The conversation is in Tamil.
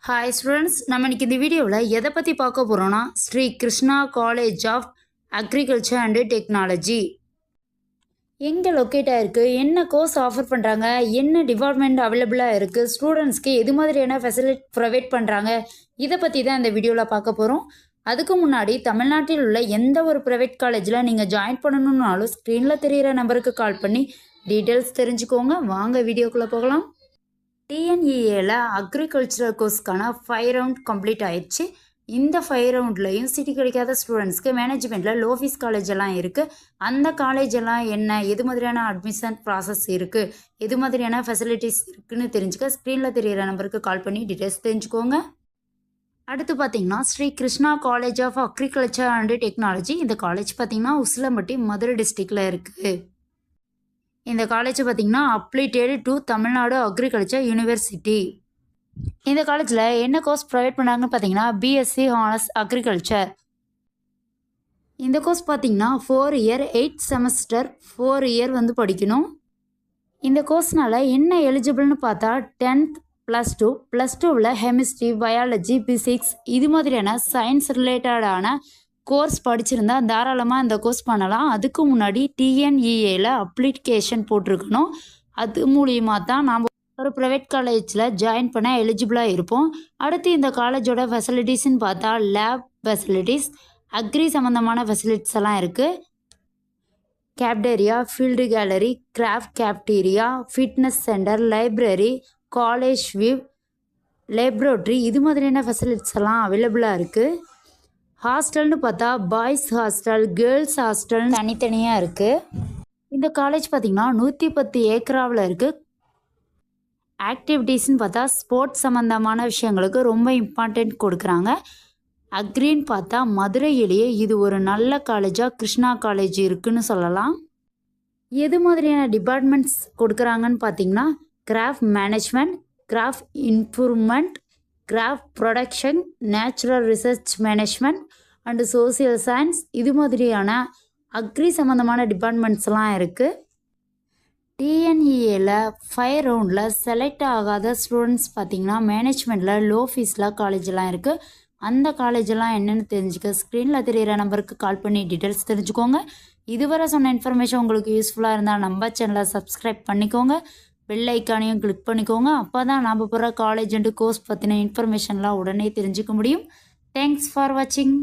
ஹாய் ஸ்டூடெண்ட்ஸ், நம்ம இன்னைக்கு இந்த வீடியோவில் எதை பற்றி பார்க்க போகிறோன்னா Sri Krishna college of agriculture and technology எங்கே லொக்கேட் ஆகிருக்கு, என்ன கோர்ஸ் ஆஃபர் பண்ணுறாங்க, என்ன டிபார்ட்மெண்ட் அவைலபிளாக இருக்குது, ஸ்டூடெண்ட்ஸ்க்கு எது மாதிரியான ஃபெசிலிட்டி ப்ரொவைட் பண்ணுறாங்க, இதை பற்றி தான் இந்த வீடியோவில் பார்க்க போகிறோம். அதுக்கு முன்னாடி தமிழ்நாட்டில் உள்ள எந்த ஒரு ப்ரைவேட் காலேஜில் நீங்கள் ஜாயின் பண்ணணுன்னாலும் ஸ்க்ரீனில் தெரிகிற நம்பருக்கு கால் பண்ணி டீட்டெயில்ஸ் தெரிஞ்சுக்கோங்க. வாங்க வீடியோக்குள்ளே போகலாம். டிஎன்இஏல அக்ரிகல்ச்சரல் கோர்ஸ்க்கான 5 ரவுண்ட் கம்ப்ளீட் ஆயிடுச்சு. இந்த 5 ரவுண்ட்லையும் சீட்டு கிடைக்காத ஸ்டூடெண்ட்ஸ்க்கு மேனேஜ்மெண்ட்டில் லோ ஃபீஸ் காலேஜ் எல்லாம் இருக்குது. அந்த காலேஜ் எல்லாம் என்ன, எது மாதிரியான அட்மிஷன் ப்ராசஸ் இருக்குது, எது மாதிரியான ஃபெசிலிட்டிஸ் இருக்குதுன்னு தெரிஞ்சுக்க ஸ்க்ரீனில் தெரிகிற நம்பருக்கு கால் பண்ணி டீட்டெயில்ஸ் தெரிஞ்சுக்கோங்க. அடுத்து பார்த்தீங்கன்னா Sri Krishna college of agriculture and technology. இந்த காலேஜ் பார்த்தீங்கன்னா உசிலம்பட்டி, மதுரை டிஸ்ட்ரிக்டில் இருக்குது. இந்த காலேஜ் பார்த்திங்கன்னா affiliated to Tamil Nadu agriculture university. இந்த காலேஜில் என்ன கோர்ஸ் ப்ரொவைட் பண்ணுறாங்கன்னு பார்த்தீங்கன்னா பிஎஸ்சி ஹானர்ஸ் அக்ரிகல்ச்சர். இந்த கோர்ஸ் பார்த்திங்கன்னா 4 இயர் 8 செமஸ்டர் 4 இயர் வந்து படிக்கணும். இந்த கோர்ஸ்னால் என்ன எலிஜிபிள்னு பார்த்தா 10th +2 +2வில் கெமிஸ்ட்ரி, பயாலஜி, பிசிக்ஸ் இது மாதிரியான சயின்ஸ் ரிலேட்டடான கோர்ஸ் படிச்சிருந்தா தாராளமாக இந்த கோர்ஸ் பண்ணலாம். அதுக்கு முன்னாடி டிஎன்இஏல அப்ளிகேஷன் போட்டிருக்கணும். அது மூலியமாக தான் நாம் ஒரு ப்ரைவேட் காலேஜில் ஜாயின் பண்ண எலிஜிபிளாக இருப்போம். அடுத்து இந்த காலேஜோட ஃபெசிலிட்டிஸ்ன்னு பார்த்தா லேப் ஃபெசிலிட்டிஸ், அக்ரி சம்மந்தமான ஃபெசிலிட்டிஸ் எல்லாம் இருக்குது. Cafeteria, field gallery, craft cafeteria, fitness centre, library, college view, laboratory இது மாதிரியான ஃபெசிலிட்டிஸ் எல்லாம் அவைலபிளாக இருக்குது. ஹாஸ்டல்னு பார்த்தா பாய்ஸ் ஹாஸ்டல், கேர்ள்ஸ் ஹாஸ்டல் தனித்தனியாக இருக்குது. இந்த காலேஜ் பார்த்திங்கன்னா 110 ஏக்கராவில் இருக்குது. ஆக்டிவிட்டீஸ்ன்னு பார்த்தா ஸ்போர்ட்ஸ் சம்மந்தமான விஷயங்களுக்கு ரொம்ப இம்பார்ட்டண்ட் கொடுக்குறாங்க. அக்ரின்னு பார்த்தா மதுரையிலேயே இது ஒரு நல்ல காலேஜாக கிருஷ்ணா காலேஜ் இருக்குதுன்னு சொல்லலாம். எது மாதிரியான டிபார்ட்மெண்ட்ஸ் கொடுக்குறாங்கன்னு பார்த்தீங்கன்னா craft management, craft improvement, craft production, natural research management and social science இது மாதிரியான அக்ரி சம்மந்தமான டிபார்ட்மெண்ட்ஸ்லாம் இருக்குது. டிஎன்இஏல 5 ரவுண்டில் செலக்ட் ஆகாத ஸ்டூடெண்ட்ஸ் பார்த்திங்கன்னா மேனேஜ்மெண்ட்டில் லோ ஃபீஸில் காலேஜெலாம் இருக்குது. அந்த காலேஜெல்லாம் என்னென்னு தெரிஞ்சுக்க ஸ்க்ரீனில் தெரிகிற நம்பருக்கு கால் பண்ணி டீட்டெயில்ஸ் தெரிஞ்சுக்கோங்க. இதுவரை சொன்ன இன்ஃபர்மேஷன் உங்களுக்கு யூஸ்ஃபுல்லாக இருந்தால் நம்ம சேனலை சப்ஸ்கிரைப் பண்ணிக்கோங்க. பெல் ஐக்கானையும் கிளிக் பண்ணிக்கோங்க. அப்போ தான் நாம் போகிற காலேஜ் அண்டு கோர்ஸ் பற்றின இன்ஃபர்மேஷன்லாம் உடனே தெரிஞ்சுக்க முடியும். தேங்க்ஸ் ஃபார் வாட்சிங்.